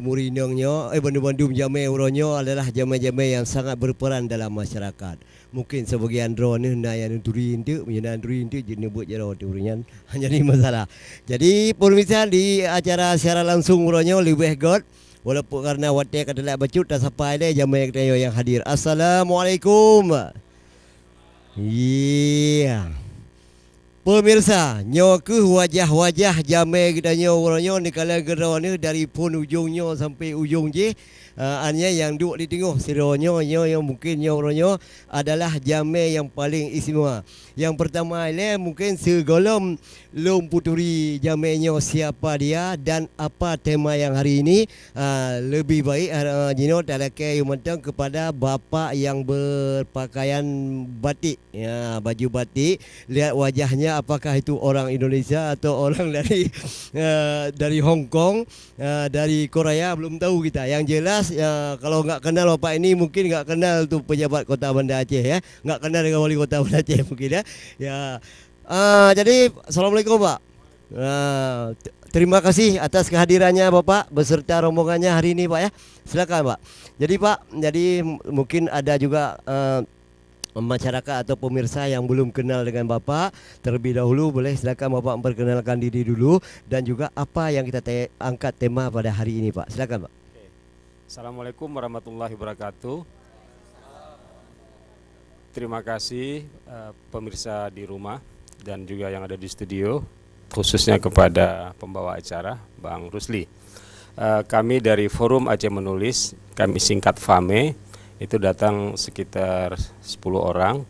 Murinongnya, bandum-bandum jamai uronyo adalah jamai-jamai yang sangat berperan dalam masyarakat. Mungkin sebagian drone ni yang durin tu, menyenang durin tu jenis buat jero tu uringan hanya ni masalah. Jadi pemirsa di acara secara langsung uronyo lebih god walaupun karena watek adalah bacut tak sampai deh jamai kita yang hadir. Assalamualaikum. Iya. Pemirsa, nyoke wajah-wajah jamai kita nyo ni kala gerau ni dari pun ujungnya sampai ujung je. Hanya yang duk di tengah sironyo yang mungkin nyo adalah jamai yang paling istimewa. Yang pertama ni mungkin segolom lom puturi jamai nyo siapa dia dan apa tema yang hari ini. Lebih baik Jino talakai mentang kepada bapa yang berpakaian batik, ya, baju batik. Lihat wajahnya apakah itu orang Indonesia atau orang dari Hong Kong, dari Korea, belum tahu kita. Yang jelas kalau nggak kenal bapak ini mungkin nggak kenal tuh pejabat Kota Banda Aceh, ya, nggak kenal dengan wali Kota Banda Aceh mungkin, ya. Jadi assalamualaikum Pak. Terima kasih atas kehadirannya Bapak beserta rombongannya hari ini Pak, ya. Silakan Pak. Jadi Pak, mungkin ada juga masyarakat atau pemirsa yang belum kenal dengan Bapak. Terlebih dahulu boleh silakan Bapak memperkenalkan diri dulu dan juga apa yang kita angkat tema pada hari ini Pak. Silakan Pak. Assalamualaikum warahmatullahi wabarakatuh. Terima kasih pemirsa di rumah dan juga yang ada di studio, khususnya kepada pembawa acara Bang Rusli. Kami dari Forum Aceh Menulis, kami singkat FAME, itu datang sekitar 10 orang.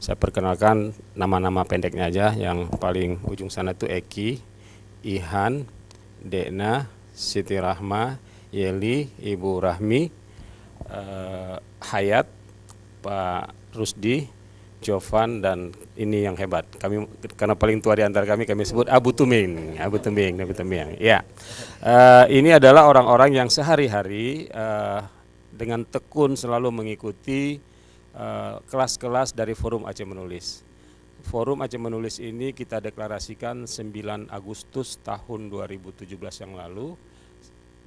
Saya perkenalkan nama-nama pendeknya aja. Yang paling ujung sana itu Eki, Ihan, Dekna, Siti Rahma, Yeli, Ibu Rahmi, Hayat, Pak Rusdi, Jovan, dan ini yang hebat. Kami karena paling tua di antara kami sebut Abu Tuming. Ya, ini adalah orang-orang yang sehari-hari dengan tekun selalu mengikuti kelas-kelas dari Forum Aceh Menulis. Forum Aceh Menulis ini kita deklarasikan 9 Agustus tahun 2017 yang lalu.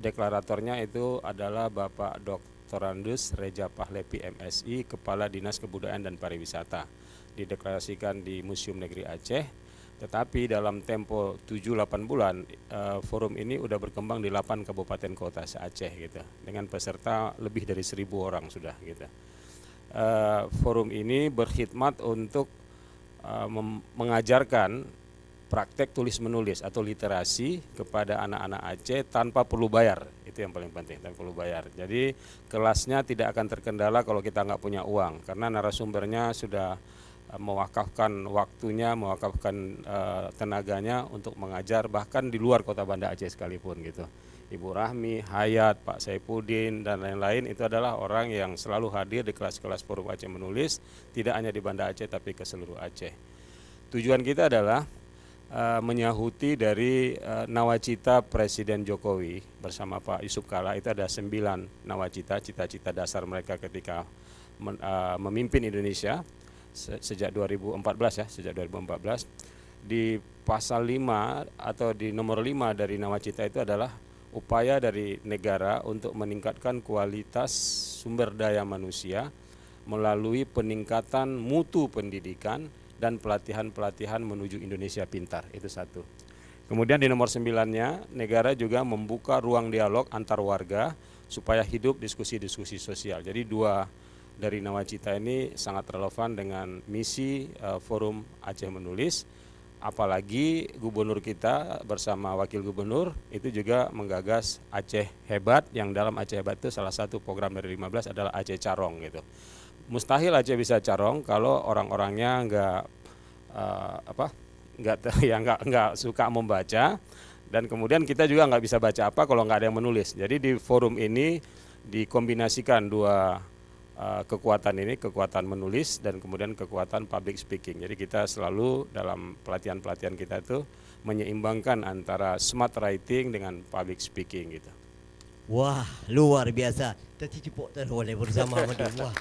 Deklaratornya itu adalah Bapak Dr. Andes Reja Pahlepi MSI, Kepala Dinas Kebudayaan dan Pariwisata. Dideklarasikan di Museum Negeri Aceh, tetapi dalam tempo 7-8 bulan forum ini udah berkembang di 8 kabupaten kota se-Aceh gitu, dengan peserta lebih dari 1.000 orang sudah gitu. Forum ini berkhidmat untuk mengajarkan praktek tulis menulis atau literasi kepada anak-anak Aceh tanpa perlu bayar. Itu yang paling penting, tanpa perlu bayar. Jadi kelasnya tidak akan terkendala kalau kita nggak punya uang, karena narasumbernya sudah mewakafkan waktunya, mewakafkan tenaganya untuk mengajar bahkan di luar Kota Banda Aceh sekalipun gitu. Ibu Rahmi, Hayat, Pak Saifuddin, dan lain-lain itu adalah orang yang selalu hadir di kelas-kelas Forum Aceh Menulis, tidak hanya di Banda Aceh tapi ke seluruh Aceh. Tujuan kita adalah menyahuti dari nawacita Presiden Jokowi bersama Pak Yusuf Kala. Itu ada 9 nawacita, cita-cita dasar mereka ketika memimpin Indonesia sejak 2014 ya, sejak 2014. Di pasal 5 atau di nomor 5 dari nawacita itu adalah upaya dari negara untuk meningkatkan kualitas sumber daya manusia melalui peningkatan mutu pendidikan dan pelatihan-pelatihan menuju Indonesia Pintar. Itu satu. Kemudian di nomor 9-nya, negara juga membuka ruang dialog antar warga supaya hidup diskusi-diskusi sosial. Jadi 2 dari nawacita ini sangat relevan dengan misi Forum Aceh Menulis. Apalagi gubernur kita bersama wakil gubernur itu juga menggagas Aceh Hebat, yang dalam Aceh Hebat itu salah satu program dari 15 adalah Aceh Carong gitu. Mustahil Aceh bisa carong kalau orang-orangnya nggak suka membaca, dan kemudian kita juga nggak bisa baca apa kalau nggak ada yang menulis. Jadi di forum ini dikombinasikan 2 kekuatan ini, kekuatan menulis dan kemudian kekuatan public speaking. Jadi kita selalu dalam pelatihan-pelatihan kita itu menyeimbangkan antara smart writing dengan public speaking gitu. Wah, luar biasa. Tadi cepuk boleh bersama Madu. Wah.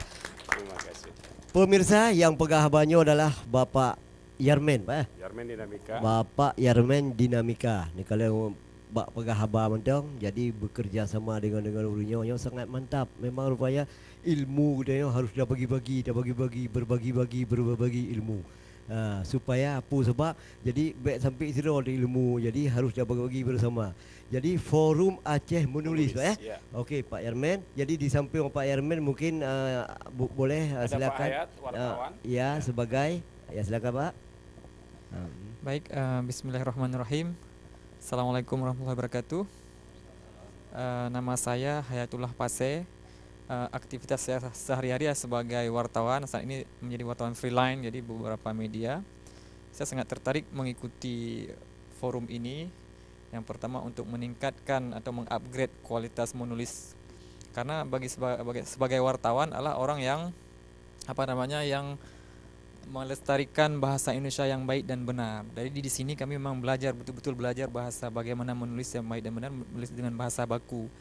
Terima kasih. Pemirsa, yang penggahabannya adalah Bapak Yarmen, Pak. Yarmen Dinamika. Bapak Yarmen Dinamika. Ini kalau bak pegah haba mentong, jadi bekerja sama dengan urunya yang sangat mantap. Memang rupanya ilmu dia harus dah bagi-bagi, berbagi ilmu. Supaya apa sebab jadi baik sampai zero ada ilmu, jadi harus dah bagi-bagi bersama. Jadi Forum Aceh Menulis, Pak, Ya. Okey Pak Yarmen. Jadi di samping Pak Yarmen mungkin boleh Ada silakan. Pak Hayat, wartawan. Ya, sebagai silakan Pak. Baik, bismillahirrahmanirrahim. Assalamualaikum warahmatullahi wabarakatuh. Nama saya Hayatullah Pase. Aktivitas saya sehari-hari sebagai wartawan, saat ini menjadi wartawan freelance, jadi beberapa media. Saya sangat tertarik mengikuti forum ini. Yang pertama untuk meningkatkan atau mengupgrade kualitas menulis. Karena sebagai wartawan adalah orang yang yang melestarikan bahasa Indonesia yang baik dan benar. Dari di sini kami memang betul-betul belajar bahasa, bagaimana menulis yang baik dan benar, menulis dengan bahasa baku.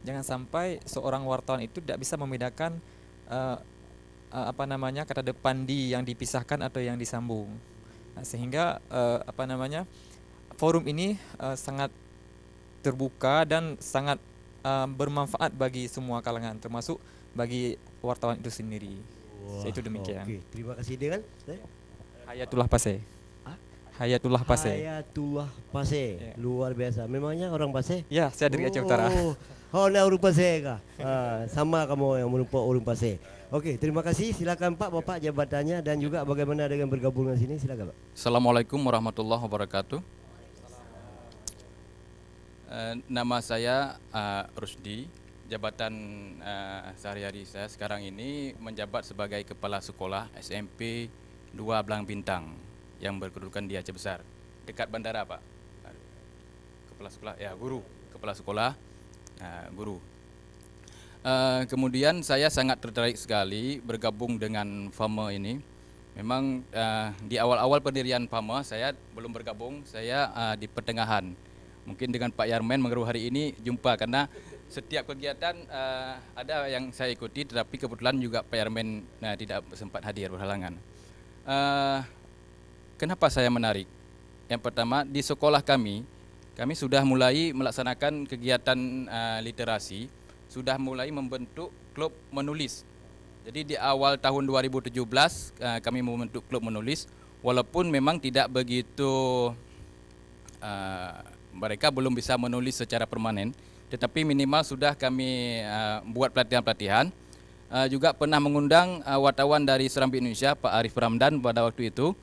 Jangan sampai seorang wartawan itu tidak bisa membedakan kata depan di yang dipisahkan atau yang disambung. Sehingga forum ini sangat terbuka dan sangat bermanfaat bagi semua kalangan, termasuk bagi wartawan itu sendiri. Itu demikian. Okey, terima kasih dengan Hayatullah Pase. Hayatullah Pase. Hayatullah Pase. Ya. Luar biasa. Memangnya orang Pase? Ya, saya dari Aceh Utara. Nak orang Pase kah? Sama kamu yang merupakan orang Pase. Okey, terima kasih. Silakan Pak, Bapak jabatannya dan juga bagaimana dengan bergabung di sini. Silakan Pak. Assalamualaikum warahmatullahi wabarakatuh. Nama saya Rusdi. Jabatan sehari-hari saya sekarang ini menjabat sebagai Kepala Sekolah SMP 2 Belang Bintang yang berkedudukan di Aceh Besar, dekat bandara Pak. Kepala Sekolah, ya guru. Kepala Sekolah, guru. Kemudian saya sangat tertarik sekali bergabung dengan FAME ini. Memang di awal-awal pendirian FAME saya belum bergabung, saya di pertengahan. Mungkin dengan Pak Yarmen mengeruh hari ini jumpa karena setiap kegiatan ada yang saya ikuti, tetapi kebetulan juga Pak Yarmen tidak sempat hadir, berhalangan. Kenapa saya menarik? Yang pertama, di sekolah kami sudah mulai melaksanakan kegiatan literasi, sudah mulai membentuk klub menulis. Jadi di awal tahun 2017 kami membentuk klub menulis, walaupun memang tidak begitu mereka belum bisa menulis secara permanen, tetapi minimal sudah kami buat pelatihan-pelatihan. Juga pernah mengundang wartawan dari Serambi Indonesia, Pak Arif Ramdan pada waktu itu.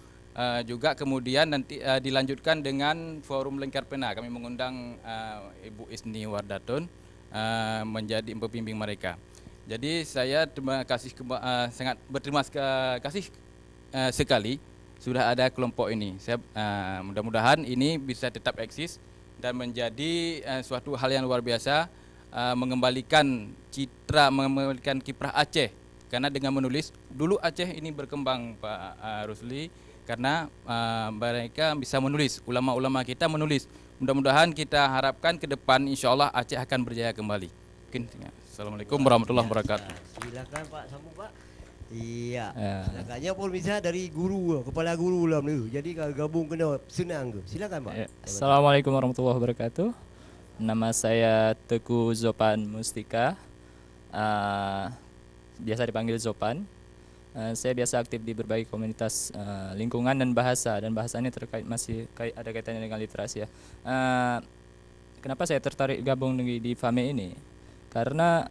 Juga kemudian nanti dilanjutkan dengan forum lingkar pena. Kami mengundang Ibu Isni Wardatun menjadi pembimbing mereka. Jadi saya sangat berterima kasih sekali sudah ada kelompok ini. Saya mudah-mudahan ini bisa tetap eksis dan menjadi suatu hal yang luar biasa, mengembalikan kiprah Aceh. Karena dengan menulis, dulu Aceh ini berkembang Pak Rusli, karena mereka bisa menulis, ulama-ulama kita menulis. Mudah-mudahan kita harapkan ke depan insya Allah Aceh akan berjaya kembali. Mungkin. Assalamualaikum warahmatullahi wabarakatuh. Silakan Pak, sambung Pak. Iya. Silakannya pun bisa dari guru, kepala guru lah ni. Jadi kalau gabung kena senang ke. Silakan Pak. Assalamualaikum warahmatullahi wabarakatuh. Nama saya Teguh Zopan Mustika. Biasa dipanggil Zopan. Saya biasa aktif di berbagai komunitas lingkungan dan bahasa, dan bahasanya ada kaitannya dengan literasi ya. Kenapa saya tertarik gabung di FAME ini? Karena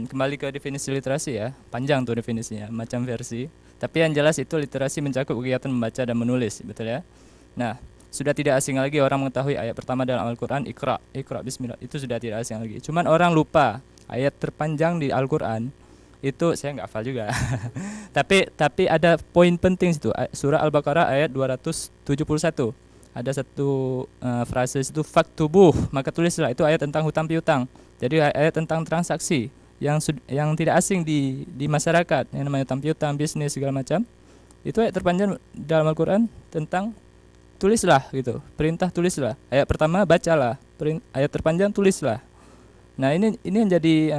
kembali ke definisi literasi ya, panjang tuh definisinya, macam versi. Tapi yang jelas itu literasi mencakup kegiatan membaca dan menulis, betul ya. Nah, sudah tidak asing lagi orang mengetahui ayat pertama dalam Al-Quran, Iqra bismillah, itu sudah tidak asing lagi. Cuman orang lupa ayat terpanjang di Al-Quran, itu saya nggak hafal juga. tapi ada poin penting situ, surah Al-Baqarah ayat 271. Ada satu frase itu faktubuh, maka tulislah, itu ayat tentang hutang piutang. Jadi ayat tentang transaksi yang tidak asing di masyarakat, yang namanya hutang piutang, bisnis segala macam. Itu ayat terpanjang dalam Al-Quran tentang tulislah gitu. Perintah tulislah. Ayat pertama bacalah, ayat terpanjang tulislah. Nah, ini yang jadi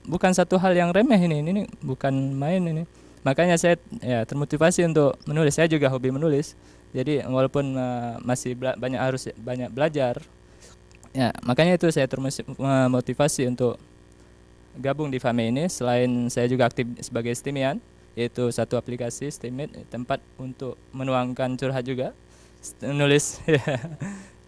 bukan satu hal yang remeh ini bukan main ini. Makanya saya termotivasi untuk menulis. Saya juga hobi menulis. Jadi walaupun masih banyak belajar, Ya, makanya itu saya termotivasi untuk gabung di FAME ini. Selain saya juga aktif sebagai STIMian, yaitu satu aplikasi STIMate, tempat untuk menuangkan curhat juga, nulis,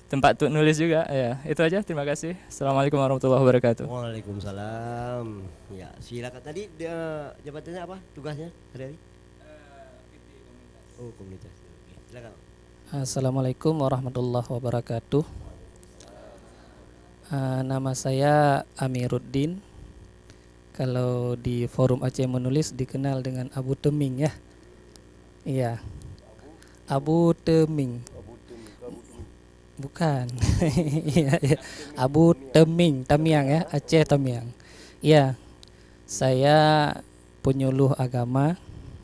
tempat untuk nulis juga. Ya, itu aja. Terima kasih. Assalamualaikum warahmatullahi wabarakatuh. Waalaikumsalam. Ya, silakan tadi jabatannya apa? Tugasnya hari-hari? Oh, komunitas. Oke, silakan. Assalamualaikum warahmatullahi wabarakatuh. Nama saya Amiruddin. Kalau di forum Aceh Menulis dikenal dengan Abu Teming ya. Iya. Abu Teming. Bukan. Iya, iya. Abu Teming, Tamiang ya, Aceh Tamiang. Iya. Saya penyuluh agama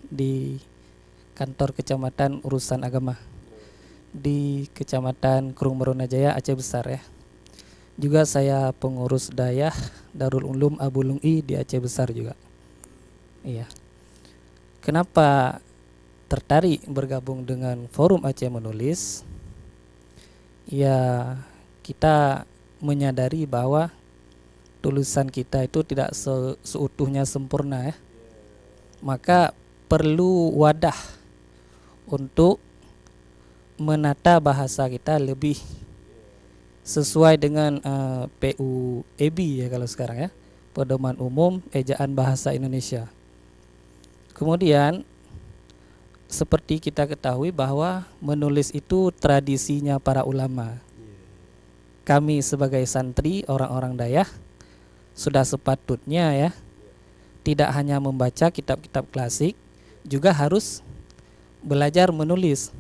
di kantor kecamatan urusan agama di Kecamatan Kurung Marunajaya, Aceh Besar ya. Juga saya pengurus Dayah Darul Ulum Abu Lung'i di Aceh Besar juga. Iya. Kenapa tertarik bergabung dengan Forum Aceh Menulis? Ya, kita menyadari bahwa tulisan kita itu tidak seutuhnya sempurna ya. Maka perlu wadah untuk menata bahasa kita lebih sesuai dengan PUEB ya kalau sekarang ya, Pedoman Umum Ejaan Bahasa Indonesia. Kemudian seperti kita ketahui bahwa menulis itu tradisinya para ulama. Kami sebagai santri orang-orang Dayah sudah sepatutnya ya tidak hanya membaca kitab-kitab klasik, juga harus belajar menulis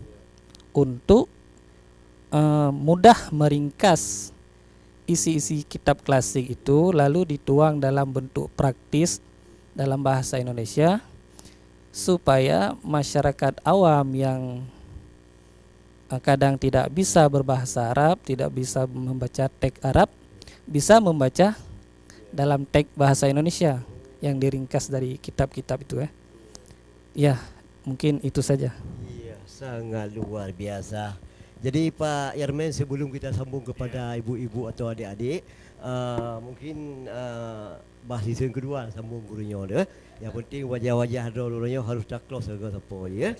untuk mudah meringkas isi-isi kitab klasik itu lalu dituang dalam bentuk praktis dalam bahasa Indonesia supaya masyarakat awam yang kadang tidak bisa berbahasa Arab, tidak bisa membaca teks Arab, bisa membaca dalam teks bahasa Indonesia yang diringkas dari kitab-kitab itu ya. Ya, mungkin itu saja. Iya, sangat luar biasa. Jadi Pak Yarmen, sebelum kita sambung kepada ibu-ibu atau adik-adik, mungkin bahasis yang kedua sambung gurunya deh. Yang penting wajah-wajah dulu-dulunya harus tak close ke siapa ya.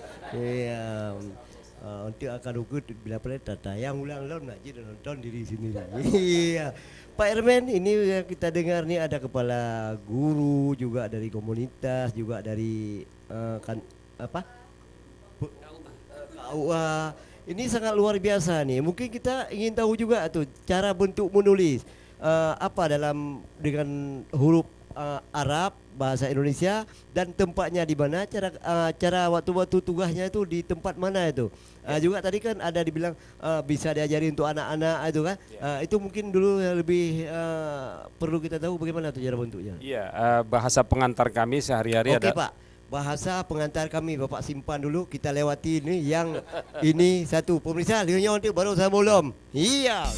Untuk akan ukut bila pada tayang ulang lalu nak jadi nonton diri sendiri. Iya. Pak Yarmen, ini yang kita dengar nih ada kepala guru juga dari komunitas, juga dari KUA. Ini sangat luar biasa nih. Mungkin kita ingin tahu juga tuh cara bentuk menulis apa dalam dengan huruf Arab bahasa Indonesia dan tempatnya di mana, cara waktu-waktu tugasnya itu di tempat mana itu. Juga tadi kan ada dibilang bisa diajari untuk anak-anak itu kan. Itu mungkin dulu yang lebih perlu kita tahu bagaimana tuh cara bentuknya. Iya, bahasa pengantar kami sehari-hari Oke, ada. Pak. Bahasa pengantar kami Bapak simpan dulu, kita lewati ini yang ini satu. Pemirsa, lihatnya nanti baru saya belum. Iya.